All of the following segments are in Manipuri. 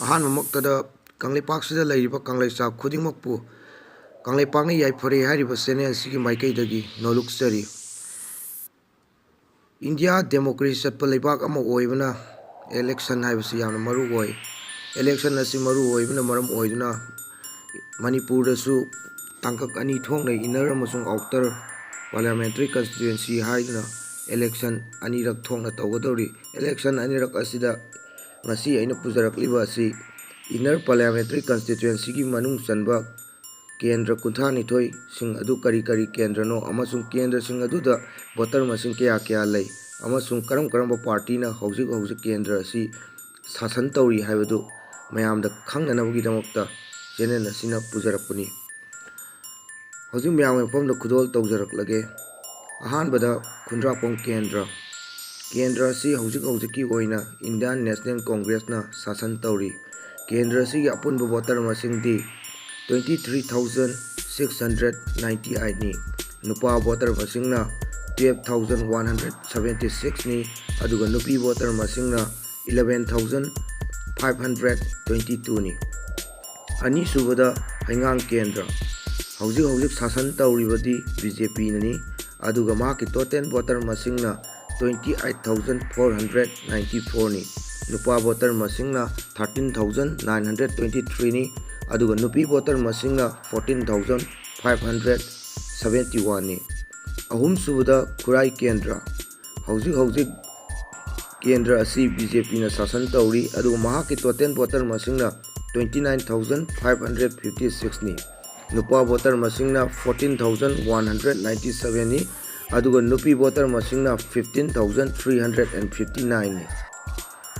ꯑꯍꯥꯟꯕꯃꯛꯇꯗ ꯀꯪꯂꯩꯄꯥꯛꯁꯤꯗ ꯂꯩꯔꯤꯕ ꯀꯪꯂꯩꯆꯥ ꯈꯨꯗꯤꯡꯃꯛꯄꯨ ꯀꯪꯂꯩꯄꯥꯛꯅ ꯌꯥꯏꯐꯔꯦ ꯍꯥꯏꯔꯤꯕ ꯆꯦꯅꯦꯜ ꯑꯁꯤꯒꯤ ꯃꯥꯏꯀꯩꯗꯒꯤ ꯅꯣꯜꯂꯨꯛꯆꯔꯤ꯫ ꯏꯟꯗꯤꯌꯥ ꯗꯦꯃꯣꯀ꯭ꯔꯦꯁꯤ ꯆꯠꯄ ꯂꯩꯕꯥꯛ ꯑꯃ ꯑꯣꯏꯕꯅ ꯏꯂꯦꯛꯁꯟ ꯍꯥꯏꯕꯁꯤ ꯌꯥꯝꯅ ꯃꯔꯨ ꯑꯣꯏ꯫ ꯏꯂꯦꯛꯁꯟ ꯑꯁꯤ ꯃꯔꯨ ꯑꯣꯏꯕꯅ ꯃꯔꯝ ꯑꯣꯏꯗꯨꯅ ꯃꯅꯤꯄꯨꯔꯗꯁꯨ ꯇꯥꯡꯀꯛ ꯑꯅꯤ ꯊꯣꯛꯅ ꯏꯟꯅꯔ ꯑꯃꯁꯨꯡ ꯑꯥꯎꯇꯔ ꯄꯥꯔꯂꯤꯌꯥꯃꯦꯟꯇꯔꯤ ꯀꯟꯁꯇꯤꯇ꯭ꯌꯨꯑꯦꯟꯁꯤ ꯍꯥꯏꯗꯨꯅ ꯏꯂꯦꯛꯁꯟ ꯑꯅꯤꯔꯛ ꯊꯣꯛꯅ ꯇꯧꯒꯗꯧꯔꯤ꯫ ꯏꯂꯦꯛꯁꯟ ꯑꯅꯤꯔꯛ ꯑꯁꯤꯗ ꯉꯁꯤ ꯑꯩꯅ ꯄꯨꯖꯔꯛꯂꯤꯕ ꯑꯁꯤ ꯏꯟꯅꯔ ꯄꯥꯔꯂꯤꯌꯥꯃꯦꯟꯇꯔꯤ ꯀꯟꯁꯇꯤꯇ꯭ꯌꯨꯑꯦꯟꯁꯤꯒꯤ ꯃꯅꯨꯡ ꯆꯟꯕ ꯀꯦꯟꯗ꯭ꯔ 32ꯁꯤꯡ ꯑꯗꯨ ꯀꯔꯤ ꯀꯔꯤ ꯀꯦꯟꯗ꯭ꯔꯅꯣ ꯑꯃꯁꯨꯡ ꯀꯦꯟꯗ꯭ꯔꯁꯤꯡ ꯑꯗꯨꯗ ꯚꯣꯇꯔ ꯃꯁꯤꯡ ꯀꯌꯥ ꯀꯌꯥ ꯂꯩ ꯑꯃꯁꯨꯡ ꯀꯔꯝꯕ ꯄꯥꯔꯇꯤꯅ ꯍꯧꯖꯤꯛ ꯀꯦꯟꯗ꯭ꯔ ꯑꯁꯤ ꯁꯥꯁꯟ ꯇꯧꯔꯤ ꯍꯥꯏꯕꯗꯨ ꯃꯌꯥꯝꯗ ꯈꯪꯅꯅꯕꯒꯤꯗꯃꯛꯇ ꯆꯦꯅꯦꯜ ꯑꯁꯤꯅ ꯄꯨꯖꯔꯛꯄꯅꯤ꯫ ꯍꯧꯖꯤꯛ ꯃꯌꯥꯝꯒꯤ ꯃꯐꯝꯗ ꯈꯨꯗꯣꯜ ꯇꯧꯖꯔꯛꯂꯒꯦ꯫ ꯑꯍꯥꯟꯕꯗ ꯈꯨꯟꯗ꯭ꯔꯥꯛꯄꯝ ꯀꯦꯟꯗ꯭ꯔ ꯑꯁꯤ ꯍꯧꯖꯤꯛꯀꯤ ꯑꯣꯏꯅ ꯏꯟꯗꯤꯌꯟ ꯅꯦꯁꯅꯦꯜ ꯀꯣꯡꯒ꯭ꯔꯦꯁꯅ ꯁꯥꯁꯟ ꯇꯧꯔꯤ꯫ ꯀꯦꯟꯗ꯭ꯔ ꯑꯁꯤꯒꯤ ꯑꯄꯨꯟꯕ ꯚꯣꯇꯔ ꯃꯁꯤꯡꯗꯤ 23,698ꯅꯤ꯫ ꯅꯨꯄꯥ ꯚꯣꯇꯔ ꯃꯁꯤꯡꯅ 12,176ꯅꯤ ꯑꯗꯨꯒ ꯅꯨꯄꯤ ꯚꯣꯇꯔ ꯃꯁꯤꯡꯅ 11,522ꯅꯤ꯫ ꯑꯅꯤꯁꯨꯕꯗ ꯍꯩꯉꯥꯡ ꯀꯦꯟꯗ꯭ꯔ ꯍꯧꯖꯤꯛ ꯁꯥꯁꯟ ꯇꯧꯔꯤꯕꯗꯤ ꯕꯤ.ꯖꯦ.ꯄꯤ.ꯅꯅꯤ ꯑꯗꯨꯒ ꯃꯍꯥꯛꯀꯤ ꯇꯣꯇꯦꯜ ꯚꯣꯇꯔ ꯃꯁꯤꯡꯅ 28,494ꯅꯤ꯫ ꯅꯨꯄꯥ ꯚꯣꯇꯔ ꯃꯁꯤꯡꯅ 13,923ꯅꯤ ꯑꯗꯨꯒ ꯅꯨꯄꯤ ꯚꯣꯇꯔ ꯃꯁꯤꯡꯅ 14,571ꯅꯤ꯫ ꯑꯍꯨꯝꯁꯨꯕꯗ ꯈꯨꯔꯥꯏ ꯀꯦꯟꯗ꯭ꯔ ꯍꯧꯖꯤꯛ ꯀꯦꯟꯗ꯭ꯔ ꯑꯁꯤ ꯕꯤ.ꯖꯦ.ꯄꯤꯅ ꯁꯥꯁꯟ ꯇꯧꯔꯤ ꯑꯗꯨꯒ ꯃꯍꯥꯛꯀꯤ ꯇꯣꯇꯦꯜ ꯚꯣꯇꯔ ꯃꯁꯤꯡꯅ 29,556ꯅꯤ꯫ ꯅꯨꯄꯥ ꯚꯣꯇꯔ ꯃꯁꯤꯡꯅ 14,197ꯅꯤ ꯑꯗꯨꯒ ꯅꯨꯄꯤ ꯚꯣꯇꯔ ꯃꯁꯤꯡꯅ 15,359ꯅꯤ꯫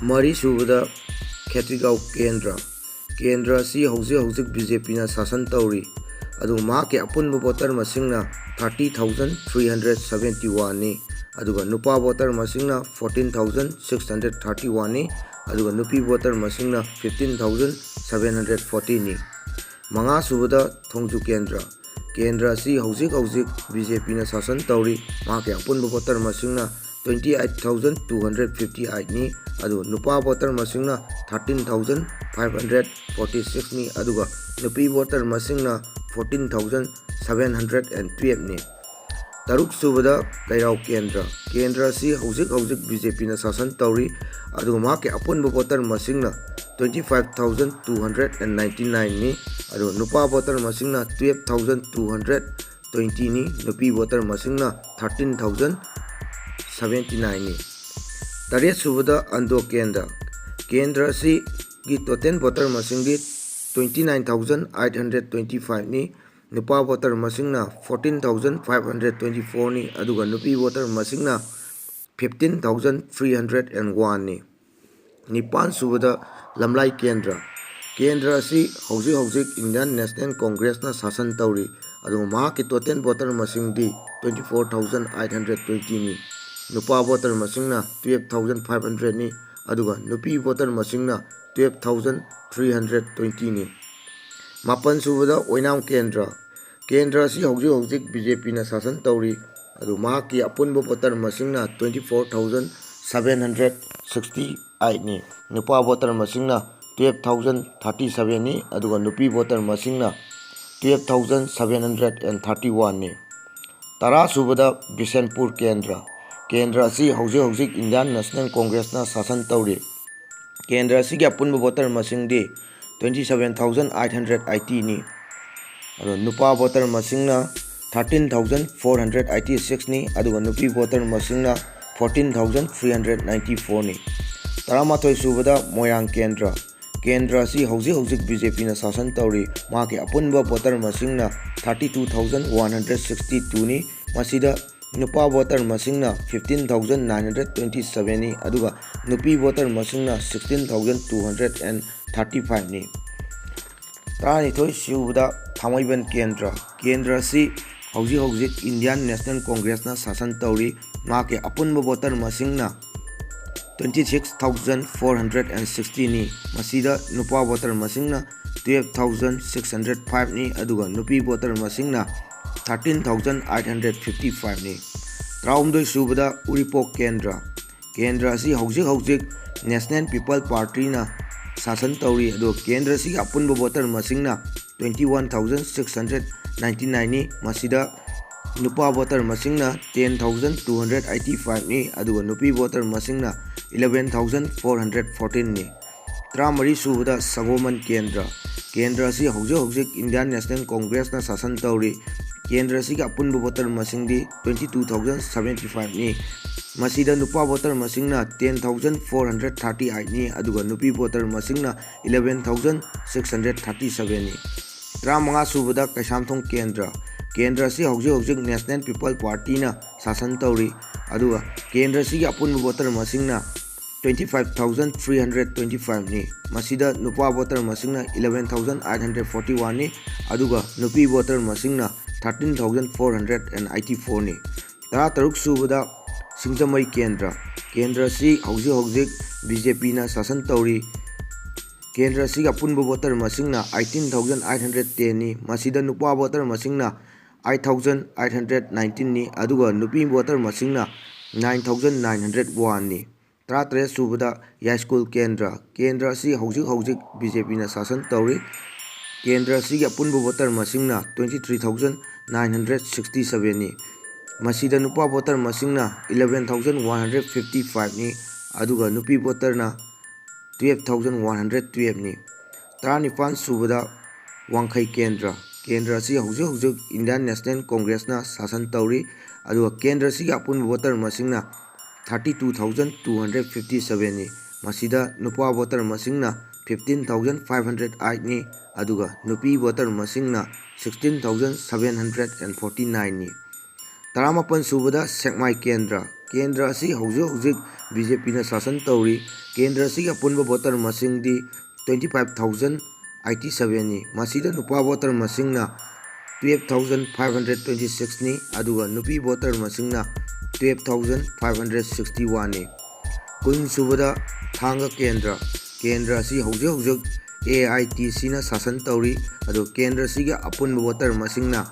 ꯃꯔꯤꯁꯨꯕꯗ ꯈꯦꯇ꯭ꯔꯤꯒꯥꯎ ꯀꯦꯟꯗ꯭ꯔ ꯑꯁꯤ ꯍꯧꯖꯤꯛ ꯕꯤ.ꯖꯦ.ꯄꯤꯅ ꯁꯥꯁꯟ ꯇꯧꯔꯤ ꯑꯗꯨꯒ ꯃꯍꯥꯛꯀꯤ ꯑꯄꯨꯟꯕ ꯚꯣꯇꯔ ꯃꯁꯤꯡꯅ 30,371ꯅꯤ ꯑꯗꯨꯒ ꯅꯨꯄꯥ ꯚꯣꯇꯔ ꯃꯁꯤꯡꯅ 14,631ꯅꯤ ꯑꯗꯨꯒ ꯅꯨꯄꯤ ꯚꯣꯇꯔ ꯃꯁꯤꯡꯅ 15,740ꯅꯤ꯫ ꯃꯉꯥꯁꯨꯕꯗ ꯊꯣꯡꯖꯨ ꯀꯦꯟꯗ꯭ꯔ ꯑꯁꯤ ꯍꯧꯖꯤꯛ ꯕꯤ.ꯖꯦ.ꯄꯤꯅ ꯁꯥꯁꯟ ꯇꯧꯔꯤ꯫ ꯃꯍꯥꯛꯀꯤ ꯑꯄꯨꯟꯕ ꯚꯣꯇꯔ ꯃꯁꯤꯡꯅ 28,258ꯅꯤ ꯑꯗꯨꯒ ꯅꯨꯄꯥ ꯚꯣꯇꯔ ꯃꯁꯤꯡꯅ 13,546ꯅꯤ ꯑꯗꯨꯒ ꯅꯨꯄꯤ ꯚꯣꯇꯔ ꯃꯁꯤꯡꯅ 14,712ꯅꯤ꯫ ꯇꯔꯨꯛꯁꯨꯕꯗ ꯀꯩꯔꯥꯎ ꯀꯦꯟꯗ꯭ꯔ ꯑꯁꯤ ꯍꯧꯖꯤꯛ ꯕꯤ.ꯖꯦ.ꯄꯤꯅ ꯁꯥꯁꯟ ꯇꯧꯔꯤ ꯑꯗꯨꯒ ꯃꯍꯥꯛꯀꯤ ꯑꯄꯨꯟꯕ ꯚꯣꯇꯔ ꯃꯁꯤꯡꯅ 25,299ꯅꯤ ꯑꯗꯨꯒ ꯅꯨꯄꯥ ꯚꯣꯇꯔ ꯃꯁꯤꯡꯅ 12,220ꯅꯤ ꯅꯨꯄꯤ ꯚꯣꯇꯔ ꯃꯁꯤꯡꯅ 13,079ꯅꯤ꯫ ꯇꯔꯦꯠꯁꯨꯕꯗ ꯑꯟꯗ꯭ꯔꯣ ꯀꯦꯟꯗ꯭ꯔ ꯑꯁꯤꯒꯤ ꯇꯣꯇꯦꯜ ꯚꯣꯇꯔ ꯃꯁꯤꯡꯗꯤ 29,825ꯅꯤ꯫ ꯅꯨꯄꯥ ꯚꯣꯇꯔ ꯃꯁꯤꯡꯅ 14,524ꯅꯤ ꯑꯗꯨꯒ ꯅꯨꯄꯤ ꯚꯣꯇꯔ ꯃꯁꯤꯡꯅ 15,301ꯅꯤ꯫ ꯅꯤꯄꯥꯟꯁꯨꯕꯗ ꯂꯝꯂꯥꯏ ꯀꯦꯟꯗ꯭ꯔ ꯑꯁꯤ ꯍꯧꯖꯤꯛ ꯏꯟꯗꯤꯌꯟ ꯅꯦꯁꯅꯦꯜ ꯀꯣꯡꯒ꯭ꯔꯦꯁꯅ ꯁꯥꯁꯟ ꯇꯧꯔꯤ ꯑꯗꯨꯒ ꯃꯍꯥꯛꯀꯤ ꯇꯣꯇꯦꯜ ꯚꯣꯇꯔ ꯃꯁꯤꯡꯗꯤ 24,820ꯅꯤ꯫ ꯅꯨꯄꯥ ꯚꯣꯇꯔ ꯃꯁꯤꯡꯅ 12,500ꯅꯤ ꯑꯗꯨꯒ ꯅꯨꯄꯤ ꯚꯣꯇꯔ ꯃꯁꯤꯡꯅ 12,320ꯅꯤ꯫ ꯃꯥꯄꯟꯁꯨꯕꯗ ꯑꯣꯏꯅꯥꯝ ꯀꯦꯟꯗ꯭ꯔ ꯑꯁꯤ ꯍꯧꯖꯤꯛ ꯕꯤ.ꯖꯦ.ꯄꯤꯅ ꯁꯥꯁꯟ ꯇꯧꯔꯤ ꯑꯗꯨꯒ ꯃꯍꯥꯛꯀꯤ ꯑꯄꯨꯟꯕ ꯚꯣꯇꯔ ꯃꯁꯤꯡꯅ 24,768ꯅꯤ꯫ ꯅꯨꯄꯥ ꯚꯣꯇꯔ ꯃꯁꯤꯡꯅ 12,037ꯅꯤ ꯑꯗꯨꯒ ꯅꯨꯄꯤ ꯚꯣꯇꯔ ꯃꯁꯤꯡꯅ 12,731ꯅꯤ꯫ ꯇꯔꯥꯁꯨꯕꯗ ꯕꯤꯁꯦꯟꯄꯨꯔ ꯀꯦꯟꯗ꯭ꯔ ꯑꯁꯤ ꯍꯧꯖꯤꯛ ꯏꯟꯗꯤꯌꯟ ꯅꯦꯁꯅꯦꯜ ꯀꯣꯡꯒ꯭ꯔꯦꯁꯅ ꯁꯥꯁꯟ ꯇꯧꯔꯤ꯫ ꯀꯦꯟꯗ꯭ꯔ ꯑꯁꯤꯒꯤ ꯑꯄꯨꯟꯕ ꯚꯣꯇꯔ ꯃꯁꯤꯡꯗꯤ 27,880ꯅꯤ ꯑꯗꯨꯒ ꯅꯨꯄꯥ ꯚꯣꯇꯔ ꯃꯁꯤꯡꯅ 13,486ꯅꯤ ꯑꯗꯨꯒ ꯅꯨꯄꯤ ꯚꯣꯇꯔ ꯃꯁꯤꯡꯅ 14,394ꯅꯤ꯫ ꯇꯔꯥꯃꯥꯊꯣꯏꯁꯨꯕꯗ ꯃꯣꯏꯔꯥꯡ ꯀꯦꯟꯗ꯭ꯔ ꯑꯁꯤ ꯍꯧꯖꯤꯛ ꯕꯤ.ꯖꯦ.ꯄꯤꯅ ꯁꯥꯁꯟ ꯇꯧꯔꯤ꯫ ꯃꯍꯥꯛꯀꯤ ꯑꯄꯨꯟꯕ ꯚꯣꯇꯔ ꯃꯁꯤꯡꯅ 32,162ꯅꯤ ꯃꯁꯤꯗ ꯅꯨꯄꯥ ꯚꯣꯇꯔ ꯃꯁꯤꯡꯅ 15,927ꯅꯤ ꯑꯗꯨꯒ ꯅꯨꯄꯤ ꯚꯣꯇꯔ ꯃꯁꯤꯡꯅ 16,235ꯅꯤ꯫ ꯇꯔꯥꯅꯤꯊꯣꯏꯁꯨꯕꯗ ꯊꯥꯡꯃꯩꯕꯟ ꯀꯦꯟꯗ꯭ꯔ ꯑꯁꯤ ꯍꯧꯖꯤꯛ ꯏꯟꯗꯤꯌꯟ ꯅꯦꯁꯅꯦꯜ ꯀꯣꯡꯒ꯭ꯔꯦꯁꯅ ꯁꯥꯁꯟ ꯇꯧꯔꯤ꯫ ꯃꯍꯥꯛꯀꯤ ꯑꯄꯨꯟꯕ ꯚꯣꯇꯔ ꯃꯁꯤꯡꯅ 26,460ꯅꯤ ꯃꯁꯤꯗ ꯅꯨꯄꯥ ꯚꯣꯇꯔ ꯃꯁꯤꯡꯅ 12,605ꯅꯤ ꯑꯗꯨꯒ ꯅꯨꯄꯤ ꯚꯣꯇꯔ ꯃꯁꯤꯡꯅ 13,855ꯅꯤ꯫ ꯇꯔꯥꯍꯨꯝꯗꯣꯏꯁꯨꯕꯗ ꯎꯔꯤꯄꯣꯛ ꯀꯦꯟꯗ꯭ꯔ ꯑꯁꯤ ꯍꯧꯖꯤꯛ ꯅꯦꯁꯅꯦꯜ ꯄꯤꯄꯜ ꯄꯥꯔꯇꯤꯅ ꯁꯥꯁꯟ ꯇꯧꯔꯤ ꯑꯗꯨꯒ ꯀꯦꯟꯗ꯭ꯔꯁꯤꯒꯤ ꯑꯄꯨꯟꯕ ꯚꯣꯇꯔ ꯃꯁꯤꯡꯅ 21,699ꯅꯤ ꯃꯁꯤꯗ ꯅꯨꯄꯥ ꯚꯣꯇꯔ ꯃꯁꯤꯡꯅ 10,285ꯅꯤ ꯑꯗꯨꯒ ꯅꯨꯄꯤ ꯚꯣꯇꯔ ꯃꯁꯤꯡꯅ 11,414ꯅꯤ 33 ꯁꯨꯕꯗ ꯁꯒꯣꯃꯟ ꯀꯦꯟꯗ꯭ꯔ ꯑꯁꯤ ꯍꯧꯖꯤꯛ ꯏꯟꯗꯤꯌꯟ ꯅꯦꯁꯅꯦꯜ ꯀꯣꯡꯒ꯭ꯔꯦꯁꯅ ꯁꯥꯁꯟ ꯇꯧꯔꯤ ꯀꯦꯟꯗ꯭ꯔ ꯑꯁꯤꯒꯤ ꯑꯄꯨꯟꯕ ꯚꯣꯇꯔ ꯃꯁꯤꯡꯗꯤ 22,075ꯅꯤ ꯃꯁꯤꯗ ꯅꯨꯄꯥ ꯚꯣꯇꯔ ꯃꯁꯤꯡꯅ 10,438ꯅꯤ ꯑꯗꯨꯒ ꯅꯨꯄꯤ ꯚꯣꯇꯔ ꯃꯁꯤꯡꯅ 11,637ꯅꯤ 35 ꯁꯨꯕꯗ ꯀꯩꯁꯥꯝꯊꯣꯡ ꯀꯦꯟꯗ꯭ꯔ ꯑꯁꯤ ꯍꯧꯖꯤꯛ ꯅꯦꯁꯅꯦꯜ ꯄꯤꯄꯜ ꯄꯥꯔꯇꯤꯅ ꯁꯥꯁꯟ ꯇꯧꯔꯤ ꯑꯗꯨꯒ ꯀꯦꯟꯗ꯭ꯔ ꯑꯁꯤꯒꯤ ꯑꯄꯨꯟꯕ ꯚꯣꯇꯔ ꯃꯁꯤꯡꯅ 25,325ꯅꯤ ꯃꯁꯤꯗ ꯅꯨꯄꯥ ꯚꯣꯇꯔ ꯃꯁꯤꯡꯅ 11,841ꯅꯤ ꯑꯗꯨꯒ ꯅꯨꯄꯤ ꯚꯣꯇꯔ ꯃꯁꯤꯡꯅ 13,484ꯅꯤ 33 ꯁꯨꯕꯗ ꯁꯤꯡꯖꯃꯩ ꯀꯦꯟꯗ꯭ꯔ ꯑꯁꯤ ꯍꯧꯖꯤꯛ BJPꯅ ꯁꯥꯁꯟ ꯇꯧꯔꯤ ꯀꯦꯟꯗ꯭ꯔ ꯑꯁꯤꯒꯤ ꯑꯄꯨꯟꯕ ꯚꯣꯇꯔ ꯃꯁꯤꯡꯅ 18,810ꯅꯤ ꯃꯁꯤꯗ ꯅꯨꯄꯥ ꯚꯣꯇꯔ ꯃꯁꯤꯡꯅ 8,819ꯅꯤ ꯑꯗꯨꯒ ꯅꯨꯄꯤ ꯚꯣꯇꯔ ꯃꯁꯤꯡꯅ 9,901ꯅꯤ 33 ꯁꯨꯕꯗ ꯌꯥꯏꯁ꯭ꯀꯨꯜ ꯀꯦꯟꯗ꯭ꯔ ꯑꯁꯤ ꯍꯧꯖꯤꯛ BJPꯅ ꯁꯥꯁꯟ ꯇꯧꯔꯤ ꯀꯦꯟꯗ꯭ꯔ ꯑꯁꯤꯒꯤ ꯑꯄꯨꯟꯕ ꯚꯣꯇꯔ ꯃꯁꯤꯡꯅ 23,967ꯅꯤ ꯃꯁꯤꯗ ꯅꯨꯄꯥ ꯚꯣꯇꯔ ꯃꯁꯤꯡꯅ 11,155ꯅꯤ ꯑꯗꯨꯒ ꯅꯨꯄꯤ ꯚꯣꯇꯔꯅ 12,112ꯅꯤ 19 ꯁꯨꯕꯗ ꯋꯥꯡꯈꯩ ꯀꯦꯟꯗ꯭ꯔ ꯑꯁꯤ ꯍꯧꯖꯤꯛ ꯏꯟꯗꯤꯌꯟ ꯅꯦꯁꯅꯦꯜ ꯀꯣꯡꯒ꯭ꯔꯦꯁꯅ ꯁꯥꯁꯟ ꯇꯧꯔꯤ ꯑꯗꯨꯒ ꯀꯦꯟꯗ꯭ꯔ ꯑꯁꯤꯒꯤ ꯑꯄꯨꯟꯕ ꯚꯣꯇꯔ ꯃꯁꯤꯡꯅ 32,257ꯅꯤ ꯃꯁꯤꯗ ꯅꯨꯄꯥ ꯚꯣꯇꯔ ꯃꯁꯤꯡꯅ 15,508ꯅꯤ ꯑꯗꯨꯒ ꯅꯨꯄꯤ ꯚꯣꯇꯔ ꯃꯁꯤꯡꯅ 16,749ꯅꯤ 18 ꯁꯨꯕꯗ ꯁꯦꯛꯃꯥꯏ ꯀꯦꯟꯗ꯭ꯔ ꯑꯁꯤ ꯍꯧꯖꯤꯛ BJPꯅ ꯁꯥꯁꯟ ꯇꯧꯔꯤ ꯀꯦꯟꯗ꯭ꯔ ꯑꯁꯤꯒꯤ ꯑꯄꯨꯟꯕ ꯚꯣꯇꯔ ꯃꯁꯤꯡꯗꯤ 25,087ꯅꯤ ꯃꯁꯤꯗ ꯅꯨꯄꯥ ꯚꯣꯇꯔ ꯃꯁꯤꯡꯅ 12,526ꯅꯤ ꯑꯗꯨꯒ ꯅꯨꯄꯤ ꯚꯣꯇꯔ ꯃꯁꯤꯡꯅ 12,561ꯅꯤ 10 ꯁꯨꯕꯗ ꯊꯥꯡꯒ ꯀꯦꯟꯗ꯭ꯔ ꯑꯁꯤ ꯍꯧꯖꯤꯛ AITCꯅ ꯁꯥꯁꯟ ꯇꯧꯔꯤ ꯑꯗꯨ ꯀꯦꯟꯗ꯭ꯔ ꯑꯁꯤꯒꯤ ꯑꯄꯨꯟꯕ ꯚꯣꯇꯔ ꯃꯁꯤꯡꯅ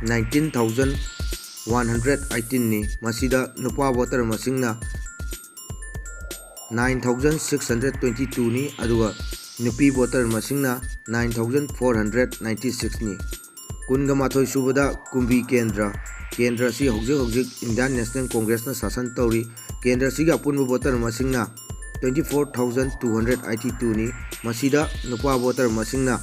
19,118ꯅꯤ ꯃꯁꯤꯗ ꯅꯨꯄꯥ ꯚꯣꯇꯔ ꯃꯁꯤꯡꯅ 9,622ꯅꯤ ꯑꯗꯨꯒ ꯅꯨꯄꯤ ꯚꯣꯇꯔ ꯃꯁꯤꯡꯅ 9,496ꯅꯤ 21 ꯁꯨꯕꯗ ꯀꯨꯝꯕꯤ ꯀꯦꯟꯗ꯭ꯔ ꯑꯁꯤ ꯍꯧꯖꯤꯛ ꯏꯟꯗꯤꯌꯟ ꯅꯦꯁꯅꯦꯜ ꯀꯣꯡꯒ꯭ꯔꯦꯁꯅ ꯁꯥꯁꯟ ꯇꯧꯔꯤ ꯀꯦꯟꯗ꯭ꯔ ꯑꯁꯤꯒꯤ ꯑꯄꯨꯟꯕ ꯚꯣꯇꯔ ꯃꯁꯤꯡꯅ 24,282ꯅꯤ ꯃꯁꯤꯗ ꯅꯨꯄꯥ ꯚꯣꯇꯔ ꯃꯁꯤꯡꯅ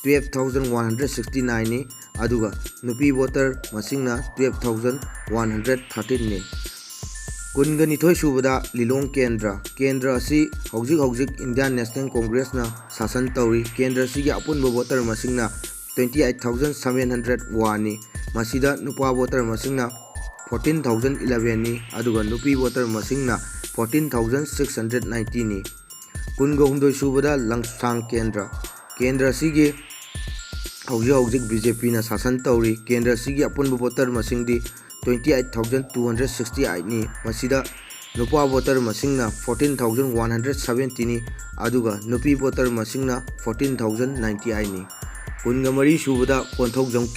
12,169ꯅꯤ ꯑꯗꯨꯒ ꯅꯨꯄꯤ ꯚꯣꯇꯔ ꯃꯁꯤꯡꯅ 12,113ꯅꯤ 22 ꯁꯨꯕꯗ ꯂꯤꯂꯣꯡ ꯀꯦꯟꯗ꯭ꯔ ꯑꯁꯤ ꯍꯧꯖꯤꯛ ꯏꯟꯗꯤꯌꯟ ꯅꯦꯁꯅꯦꯜ ꯀꯣꯡꯒ꯭ꯔꯦꯁꯅ ꯁꯥꯁꯟ ꯇꯧꯔꯤ ꯀꯦꯟꯗ꯭ꯔ ꯑꯁꯤꯒꯤ ꯑꯄꯨꯟꯕ ꯚꯣꯇꯔ ꯃꯁꯤꯡꯅ 28,701ꯅꯤ ꯃꯁꯤꯗ ꯅꯨꯄꯥ ꯚꯣꯇꯔ ꯃꯁꯤꯡꯅ 14,011ꯅꯤ ꯑꯗꯨꯒ ꯅꯨꯄꯤ ꯚꯣꯇꯔ ꯃꯁꯤꯡꯅ 14,690ꯅꯤ 23 ꯁꯨꯕꯗ ꯂꯪꯁꯥꯡ ꯀꯦꯟꯗ꯭ꯔ ꯑꯁꯤꯒꯤ ꯍꯧꯖꯤꯛ BJPꯅ ꯁꯥꯁꯟ ꯇꯧꯔꯤ ꯀꯦꯟꯗ꯭ꯔ ꯑꯁꯤꯒꯤ ꯑꯄꯨꯟꯕ ꯚꯣꯇꯔ ꯃꯁꯤꯡꯗꯤ 28,268ꯅꯤ ꯃꯁꯤꯗ ꯅꯨꯄꯥ ꯚꯣꯇꯔ ꯃꯁꯤꯡꯅ 14,170ꯅꯤ ꯑꯗꯨꯒ ꯅꯨꯄꯤ ꯚꯣꯇꯔ ꯃꯁꯤꯡꯅ 14,098ꯅꯤ 24 ꯁꯨꯕꯗ ꯀꯣꯟꯊꯧꯖꯝ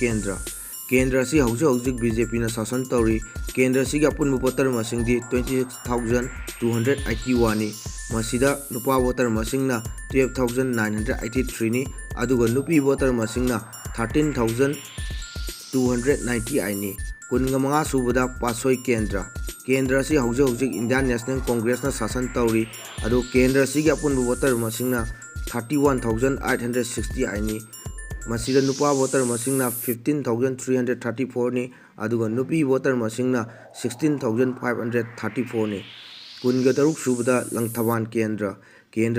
ꯀꯦꯟꯗ꯭ꯔ ꯑꯁꯤ ꯍꯧꯖꯤꯛ BJPꯅ ꯁꯥꯁꯟ ꯇꯧꯔꯤ ꯀꯦꯟꯗ꯭ꯔ ꯑꯁꯤꯒꯤ ꯑꯄꯨꯟꯕ ꯚꯣꯇꯔ ꯃꯁꯤꯡꯗꯤ 26,281ꯅꯤ ꯃꯁꯤꯗ ꯅꯨꯄꯥ ꯚꯣꯇꯔ ꯃꯁꯤꯡꯅ 12,983ꯅꯤ ꯑꯗꯨꯒ ꯅꯨꯄꯤ ꯚꯣꯇꯔ ꯃꯁꯤꯡꯅ 13,298ꯅꯤ 25 ꯁꯨꯕꯗ ꯄꯥꯠꯁꯣꯏ ꯀꯦꯟꯗ꯭ꯔ ꯑꯁꯤ ꯍꯧꯖꯤꯛ ꯏꯟꯗꯤꯌꯟ ꯅꯦꯁꯅꯦꯜ ꯀꯣꯡꯒ꯭ꯔꯦꯁꯅ ꯁꯥꯁꯟ ꯇꯧꯔꯤ ꯑꯗꯨ ꯀꯦꯟꯗ꯭ꯔ ꯑꯁꯤꯒꯤ ꯑꯄꯨꯟꯕ ꯚꯣꯇꯔ ꯃꯁꯤꯡꯅ 31,868ꯅꯤ ꯃꯁꯤꯗ ꯅꯨꯄꯥ ꯚꯣꯇꯔ ꯃꯁꯤꯡꯅ 15,334ꯅꯤ ꯑꯗꯨꯒ ꯅꯨꯄꯤ ꯚꯣꯇꯔ ꯃꯁꯤꯡꯅ 16,534ꯅꯤ 23 ꯁꯨꯕꯗ ꯂꯪꯊꯕꯥꯜ ꯀꯦꯟꯗ꯭ꯔ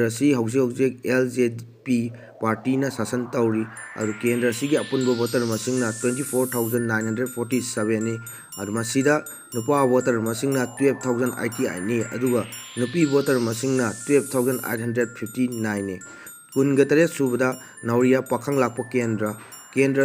ꯑꯁꯤ ꯍꯧꯖꯤꯛ LJP ꯄꯥꯔꯇꯤꯅ ꯁꯥꯁꯟ ꯇꯧꯔꯤ ꯑꯗꯨ ꯀꯦꯟꯗ꯭ꯔ ꯑꯁꯤꯒꯤ ꯑꯄꯨꯟꯕ ꯚꯣꯇꯔ ꯃꯁꯤꯡꯅ 24,947ꯅꯤ ꯑꯗꯨ ꯃꯁꯤꯗ ꯅꯨꯄꯥ ꯚꯣꯇꯔ ꯃꯁꯤꯡꯅ 12,088ꯅꯤ ꯑꯗꯨꯒ ꯅꯨꯄꯤ ꯚꯣꯇꯔ ꯃꯁꯤꯡꯅ 12,859ꯅꯤ 23 ꯁꯨꯕꯗ ꯅꯥꯎꯔꯤꯌꯥ ꯄꯥꯈꯪꯂꯥꯛꯄ ꯀꯦꯟꯗ꯭ꯔ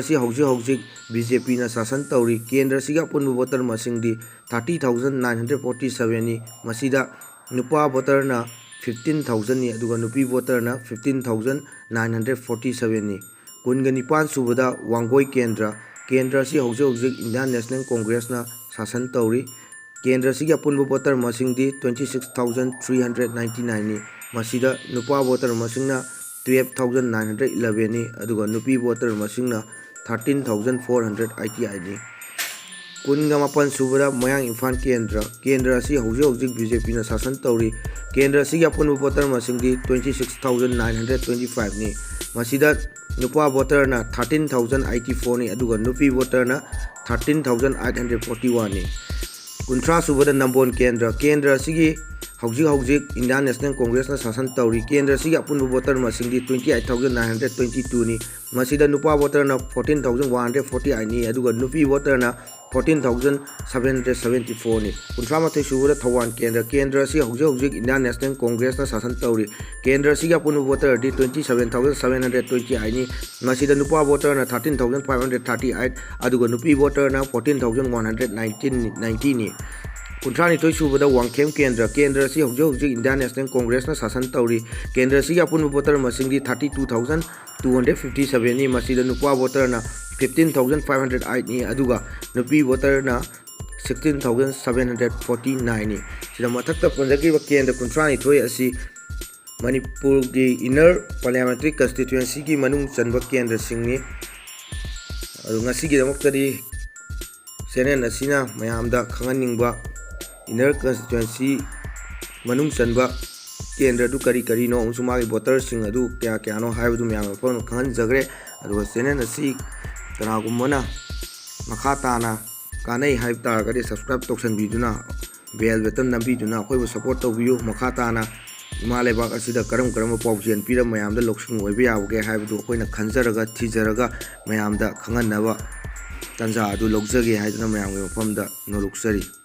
ꯑꯁꯤ ꯍꯧꯖꯤꯛ BJPꯅ ꯁꯥꯁꯟ ꯇꯧꯔꯤ ꯀꯦꯟꯗ꯭ꯔ ꯑꯁꯤꯒꯤ ꯑꯄꯨꯟꯕ ꯚꯣꯇꯔ ꯃꯁꯤꯡꯗꯤ 30,947ꯅꯤ ꯃꯁꯤꯗ ꯅꯨꯄꯥ ꯚꯣꯇꯔꯅ 15,000ꯅꯤ ꯑꯗꯨꯒ ꯅꯨꯄꯤ ꯚꯣꯇꯔꯅ 15,947ꯅꯤ 29 ꯁꯨꯕꯗ ꯋꯥꯡꯒꯣꯏ ꯀꯦꯟꯗ꯭ꯔ ꯑꯁꯤ ꯍꯧꯖꯤꯛ ꯏꯟꯗꯤꯌꯟ ꯅꯦꯁꯅꯦꯜ ꯀꯣꯡꯒ꯭ꯔꯦꯁꯅ ꯁꯥꯁꯟ ꯇꯧꯔꯤ ꯀꯦꯟꯗ꯭ꯔ ꯑꯁꯤꯒꯤ ꯑꯄꯨꯟꯕ ꯚꯣꯇꯔ ꯃꯁꯤꯡꯗꯤ 26,399ꯅꯤ ꯃꯁꯤꯗ ꯅꯨꯄꯥ ꯚꯣꯇꯔ ꯃꯁꯤꯡꯅ 12,911 ꯅꯤ ꯑꯗꯨꯒ ꯅꯨꯄꯤ ꯚꯣꯇꯔ ꯃꯁꯤꯡꯅ 13,488 ꯅꯤ꯫ 28 ꯁꯨꯕꯗ ꯃꯌꯥꯡ ꯏꯝꯐꯥꯜ ꯀꯦꯟꯗ꯭ꯔ ꯑꯁꯤ ꯍꯧꯖꯤꯛ BJPꯅ ꯁꯥꯁꯟ ꯇꯧꯔꯤ꯫ ꯀꯦꯟꯗ꯭ꯔ ꯑꯁꯤꯒꯤ ꯑꯄꯨꯟꯕ ꯚꯣꯇꯔ ꯃꯁꯤꯡꯗꯤ 26,925 ꯅꯤ꯫ ꯃꯁꯤꯗ ꯅꯨꯄꯥ ꯚꯣꯇꯔꯅ 13,084 ꯅꯤ ꯑꯗꯨꯒ ꯅꯨꯄꯤ ꯚꯣꯇꯔꯅ 13,841 ꯅꯤ꯫ 30 ꯁꯨꯕꯗ ꯅꯝꯕꯣꯜ ꯀꯦꯟꯗ꯭ꯔ ꯑꯁꯤꯒꯤ ꯍꯧꯖꯤꯛ ꯏꯟꯗꯤꯌꯥꯟ ꯅꯦꯁꯅꯦꯜ ꯀꯣꯡꯒ꯭ꯔꯦꯁꯅ ꯁꯥꯁꯟ ꯇꯧꯔꯤ꯫ ꯀꯦꯟꯗ꯭ꯔ ꯑꯁꯤꯒꯤ ꯑꯄꯨꯟꯕ ꯚꯣꯇꯔ ꯃꯁꯤꯡꯗꯤ 28,922 ꯅꯤ꯫ ꯃꯁꯤꯗ ꯅꯨꯄꯥ ꯚꯣꯇꯔꯅ 14,148 ꯅꯤ ꯑꯗꯨꯒ ꯅꯨꯄꯤ ꯚꯣꯇꯔꯅ 14,774 ꯅꯤ꯫ 31 ꯁꯨꯕꯗ ꯊꯧꯕꯥꯜ ꯀꯦꯟꯗ꯭ꯔ ꯑꯁꯤ ꯍꯧꯖꯤꯛ ꯏꯟꯗꯤꯌꯥꯟ ꯅꯦꯁꯅꯦꯜ ꯀꯣꯡꯒ꯭ꯔꯦꯁꯅ ꯁꯥꯁꯟ ꯇꯧꯔꯤ꯫ ꯀꯦꯟꯗ꯭ꯔ ꯑꯁꯤꯒꯤ ꯑꯄꯨꯟꯕ ꯚꯣꯇꯔꯗꯤ 27,728 ꯅꯤ꯫ ꯃꯁꯤꯗ ꯅꯨꯄꯥ ꯚꯣꯇꯔꯅ 13,538 ꯑꯗꯨꯒ ꯅꯨꯄꯤ ꯚꯣꯇꯔꯅ 14,190 ꯅꯤ꯫ 32 ꯁꯨꯕꯗ ꯋꯥꯡꯈꯦꯝ ꯀꯦꯟꯗ꯭ꯔ ꯑꯁꯤ ꯍꯧꯖꯤꯛ ꯏꯟꯗꯤꯌꯥꯟ ꯅꯦꯁꯅꯦꯜ ꯀꯣꯡꯒ꯭ꯔꯦꯁꯅ ꯁꯥꯁꯟ ꯇꯧꯔꯤ꯫ ꯀꯦꯟꯗ꯭ꯔ ꯑꯁꯤꯒꯤ ꯑꯄꯨꯟꯕ ꯚꯣꯇꯔ ꯃꯁꯤꯡꯗꯤ 32,257 ꯅꯤ꯫ ꯃꯁꯤꯗ ꯅꯨꯄꯥ ꯚꯣꯇꯔꯅ 15,508 ꯅꯤ ꯑꯗꯨꯒ ꯅꯨꯄꯤ ꯚꯣꯇꯔꯅ 16,749 ꯅꯤ꯫ ꯁꯤꯗ ꯃꯊꯛꯇ ꯄꯟꯖꯈꯤꯕ ꯀꯦꯟꯗ꯭ꯔ 32 ꯑꯁꯤ ꯃꯅꯤꯄꯨꯔꯒꯤ ꯏꯟꯅꯔ ꯄꯥꯔꯂꯤꯌꯥꯃꯦꯟꯇꯔꯤ ꯀꯟꯁꯇꯤꯇ꯭ꯌꯨꯑꯦꯟꯁꯤꯒꯤ ꯃꯅꯨꯡ ꯆꯟꯕ ꯀꯦꯟꯗ꯭ꯔꯁꯤꯡꯅꯤ꯫ ꯑꯗꯨ ꯉꯁꯤꯒꯤꯗꯃꯛꯇꯗꯤ ꯆꯦꯅꯦꯜ ꯑꯁꯤꯅ ꯃꯌꯥꯝꯗ ꯈꯪꯍꯟꯅꯤꯡꯕ ꯏꯟꯅꯔ ꯀꯟꯁꯇꯤꯇ꯭ꯌꯨꯑꯦꯟꯁꯤ ꯃꯅꯨꯡ ꯆꯟꯕ ꯀꯦꯟꯗ꯭ꯔ ꯑꯗꯨ ꯀꯔꯤꯅꯣ ꯑꯃꯁꯨꯡ ꯃꯥꯒꯤ ꯚꯣꯇꯔꯁꯤꯡ ꯑꯗꯨ ꯀꯌꯥꯅꯣ ꯍꯥꯏꯕꯗꯨ ꯃꯌꯥꯝꯒꯤ ꯃꯐꯝꯗ ꯈꯪꯍꯟꯖꯈ꯭ꯔꯦ꯫ ꯑꯗꯨꯒ ꯆꯦꯅꯦꯜ ꯑꯁꯤ ꯀꯅꯥꯒꯨꯝꯕꯅ ꯃꯈꯥ ꯇꯥꯅ ꯀꯥꯟꯅꯩ ꯍꯥꯏꯕ ꯇꯥꯔꯒꯗꯤ ꯁꯕꯁꯀ꯭ꯔꯥꯏꯕ ꯇꯧꯁꯟꯕꯤꯗꯨꯅ ꯕꯦꯜ ꯕꯇꯟ ꯅꯝꯕꯤꯗꯨꯅ ꯑꯩꯈꯣꯏꯕꯨ ꯁꯄꯣꯔꯠ ꯇꯧꯕꯤꯌꯨ꯫ ꯃꯈꯥ ꯇꯥꯅ ꯏꯃꯥ ꯂꯩꯕꯥꯛ ꯑꯁꯤꯗ ꯀꯔꯝꯕ ꯄꯥꯎꯖꯦꯜ ꯄꯤꯔ ꯃꯌꯥꯝꯗ ꯂꯧꯁꯤꯡ ꯑꯣꯏꯕ ꯌꯥꯕꯒꯦ ꯍꯥꯏꯕꯗꯨ ꯑꯩꯈꯣꯏꯅ ꯈꯟꯖꯔꯒ ꯊꯤꯖꯔꯒ ꯃꯌꯥꯝꯗ ꯈꯪꯍꯟꯅꯕ ꯇꯥꯟꯖꯥ ꯑꯗꯨ ꯂꯧꯖꯒꯦ ꯍꯥꯏꯗꯨꯅ ꯃꯌꯥꯝꯒꯤ ꯃꯐꯝꯗ ꯅꯣꯜꯂꯨꯛꯆꯔꯤ꯫